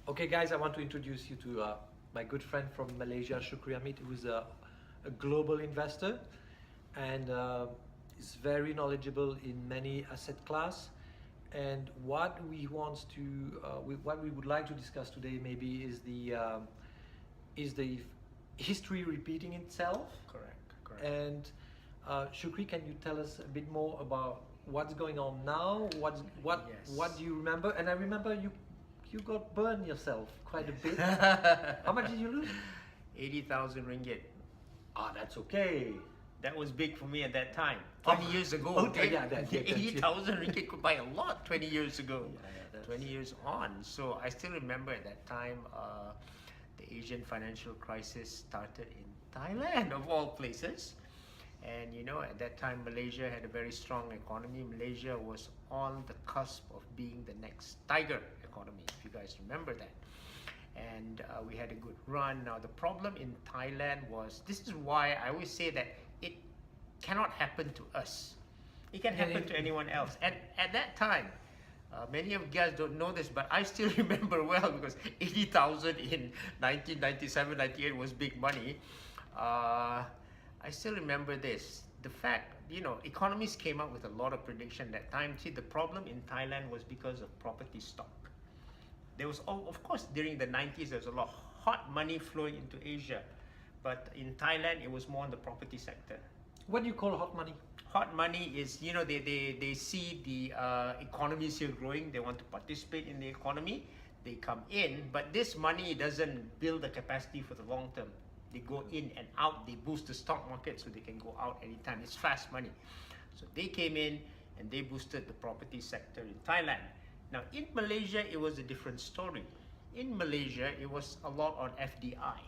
Okay, guys, I want to introduce you to my good friend from Malaysia, Shukri Hamid, who is a global investor and is very knowledgeable in many asset class. And what we want to, what we would like to discuss today, maybe is the history repeating itself. Correct. And Shukri, can you tell us a bit more about what's going on now? Yes. What do you remember? And I remember you got burned yourself quite a bit. How much did you lose? 80,000 ringgit. Ah, that's okay. That was big for me at that time. 20 years ago. Okay, yeah, that's 80,000 ringgit could buy a lot 20 years ago. Yeah, 20 years on. So I still remember at that time the Asian financial crisis started in Thailand, of all places. And you know, at that time, Malaysia had a very strong economy. Malaysia was on the cusp of being the next tiger economy, if you guys remember that. And we had a good run. Now, the problem in Thailand was, this is why I always say that it cannot happen to us. It can happen to anyone else. And at that time, many of you guys don't know this, but I still remember well, because 80,000 in 1997, 98 was big money. I still remember this. The fact, you know, economists came up with a lot of prediction that time. See, the problem in Thailand was because of property stock. There was, of course, during the 90s, there was a lot of hot money flowing into Asia. But in Thailand, it was more in the property sector. What do you call hot money? Hot money is, you know, they see the economies here growing. They want to participate in the economy. They come in, but this money doesn't build the capacity for the long term. They go in and out. They boost the stock market so they can go out anytime. It's fast money. So they came in and they boosted the property sector in Thailand. Now in Malaysia, it was a different story. In Malaysia, it was a lot on FDI,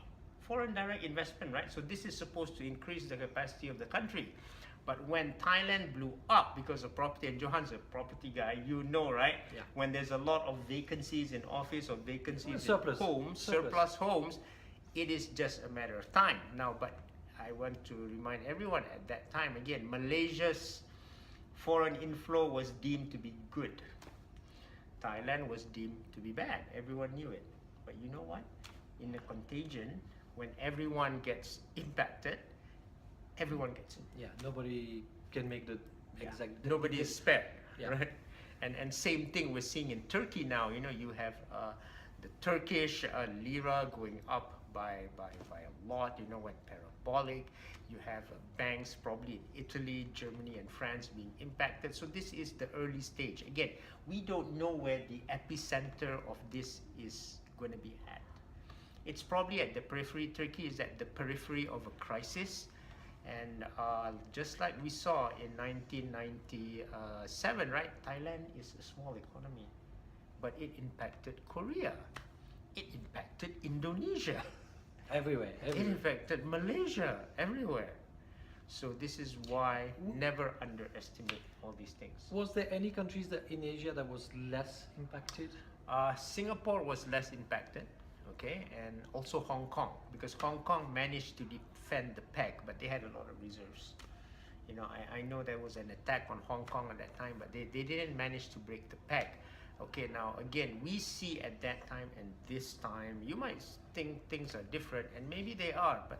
foreign direct investment, right? So this is supposed to increase the capacity of the country. But when Thailand blew up because of property, and Johan's a property guy, you know, right? Yeah. When there's a lot of vacancies in office or vacancies Surplus. in homes, surplus homes, it is just a matter of time. Now, but I want to remind everyone at that time, again, Malaysia's foreign inflow was deemed to be good. Thailand was deemed to be bad. Everyone knew it. But you know what? In the contagion, when everyone gets impacted, everyone gets it. Yeah, nobody can make the exact. Nobody is spared, Yeah. right? And same thing we're seeing in Turkey now. You know, you have the Turkish lira going up by a lot. You know, went parabolic. You have banks probably in Italy, Germany, and France being impacted. So this is the early stage. Again, we don't know where the epicenter of this is going to be at. It's probably at the periphery. Turkey is at the periphery of a crisis. And just like we saw in 1997, right? Thailand is a small economy, but it impacted Korea. It impacted Indonesia. Everywhere. It impacted Malaysia, everywhere. So this is why never underestimate all these things. Was there any countries that in Asia that was less impacted? Singapore was less impacted, okay, and also Hong Kong, because Hong Kong managed to defend the peg, but they had a lot of reserves. You know, I know there was an attack on Hong Kong at that time, but they didn't manage to break the peg. Okay, now again, we see at that time and this time, you might think things are different, and maybe they are, but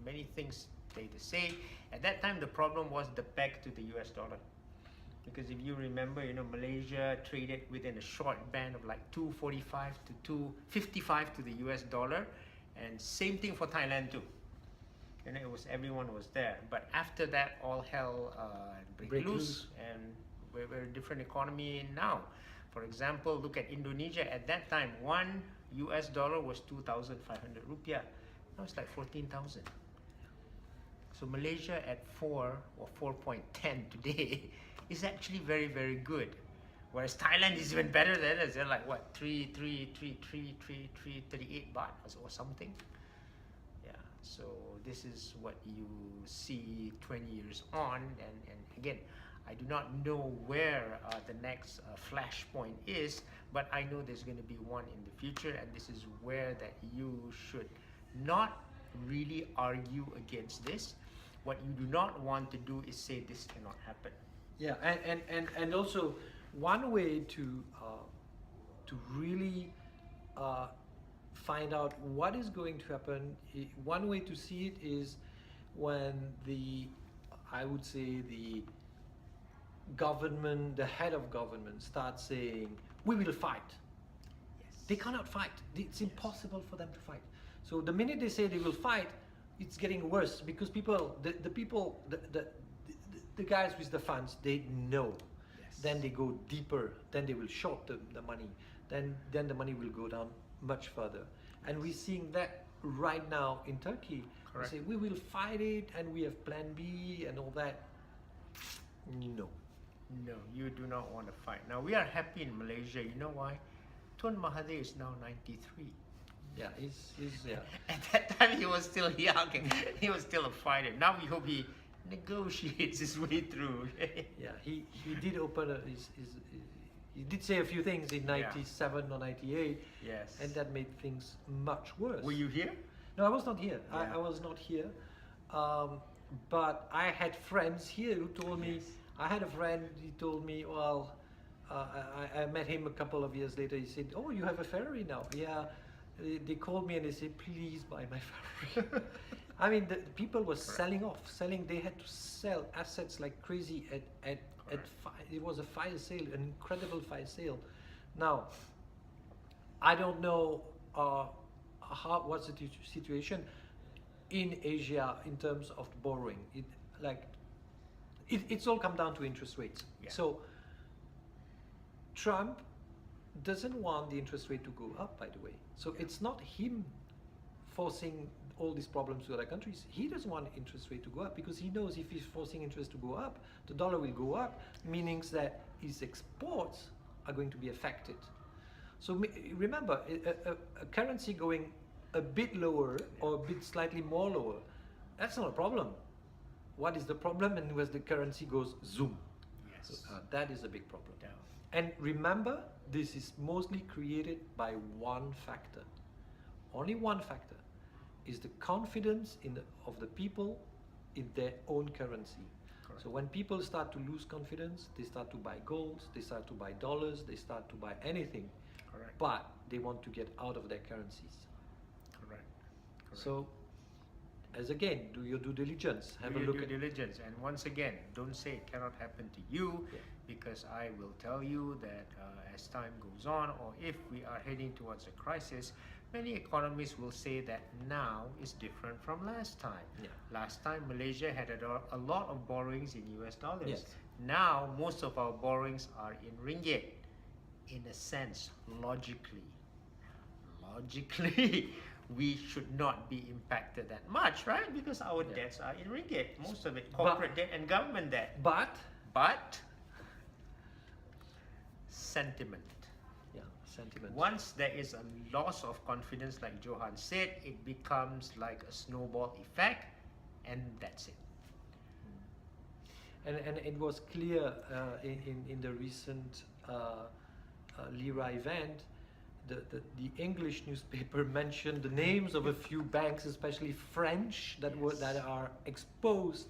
many things stay the same. At that time, the problem was the peg to the US dollar. Because if you remember, you know, Malaysia traded within a short band of like 245 to 255 to the US dollar, and same thing for Thailand too. You know, it was, everyone was there. But after that, all hell break loose, and we're a different economy now. For example, look at Indonesia. At that time, $1 was 2,500 rupiah. Now it's like 14,000. So Malaysia at 4 or 4.10 today is actually very, very good. Whereas Thailand is even better than us. They're like what, 338 baht or something. Yeah. So this is what you see 20 years on, and again, I do not know where the next flashpoint is, but I know there's going to be one in the future, and this is where that you should not really argue against this. What you do not want to do is say this cannot happen. Yeah, and also one way to really find out what is going to happen. One way to see it is when I would say the government, the head of government starts saying, we will fight. Yes. They cannot fight. It's impossible for them to fight. So the minute they say they will fight, it's getting worse because the guys with the funds, they know. Yes. Then they go deeper, then they will short the money, then the money will go down much further. And we're seeing that right now in Turkey. Correct. They say we will fight it and we have plan B and all that. No. No, you do not want to fight. Now we are happy in Malaysia. You know why? Tun Mahathir is now 93. Yeah, he's yeah. At that time he was still young and he was still a fighter. Now we hope he negotiates his way through. Yeah, he did open he did say a few things in 97 or 98. Yes. And that made things much worse. Were you here? No, I was not here. Yeah. I was not here. But I had friends here who told me, I had a friend, he told me, well, I met him a couple of years later. He said, oh, you have a Ferrari now? Yeah. They called me and they said, please buy my Ferrari. I mean, the people were selling. They had to sell assets like crazy it was a fire sale, an incredible fire sale. Now, I don't know what's the situation in Asia in terms of borrowing. It's all come down to interest rates. Yeah. So Trump doesn't want the interest rate to go up, by the way. So it's not him forcing all these problems to other countries. He doesn't want interest rate to go up because he knows if he's forcing interest to go up, the dollar will go up, meaning that his exports are going to be affected. So remember, a currency going a bit lower or a bit slightly more lower, that's not a problem. What is the problem? And when the currency goes zoom. Yes. So, that is a big problem. Down. And remember, this is mostly created by one factor. Only one factor is the confidence of the people in their own currency. Correct. So when people start to lose confidence, they start to buy gold, they start to buy dollars, they start to buy anything. Correct. But they want to get out of their currencies. Correct. So, as again, do your due diligence. Have Do a your look due at diligence. And once again, don't say it cannot happen to you, because I will tell you that as time goes on, or if we are heading towards a crisis, many economists will say that now is different from last time. Yeah. Last time, Malaysia had a lot of borrowings in US dollars. Yes. Now, most of our borrowings are in ringgit. In a sense, logically, we should not be impacted that much, right? Because our debts are in ringgit. Most of it, corporate debt and government debt. But sentiment. Yeah, sentiment. Once there is a loss of confidence, like Johan said, it becomes like a snowball effect, and that's it. And it was clear in the recent Lira event. The English newspaper mentioned the names of a few banks, especially French, that are exposed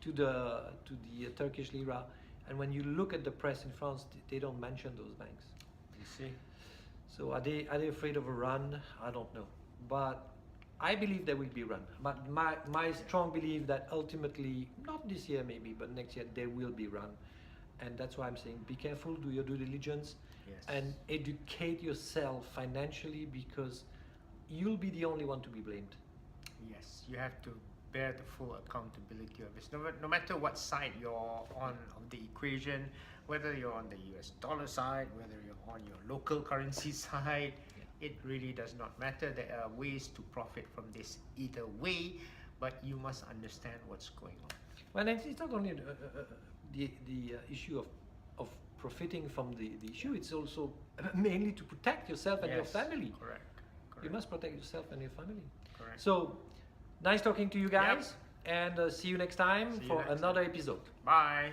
to the Turkish lira. And when you look at the press in France, they don't mention those banks. You see? So are they afraid of a run? I don't know, but I believe there will be a run. But my strong belief that ultimately, not this year maybe, but next year there will be a run. And that's why I'm saying be careful, do your due diligence. Yes. And educate yourself financially, because you'll be the only one to be blamed. Yes, you have to bear the full accountability of this. No matter what side you're on of the equation, whether you're on the US dollar side, whether you're on your local currency side, it really does not matter. There are ways to profit from this either way, but you must understand what's going on. Well, it's not only the issue of profiting from the issue, it's also mainly to protect yourself and your family. Correct. You must protect yourself and your family. Correct. So, nice talking to you guys, and see you next time for another episode. Bye.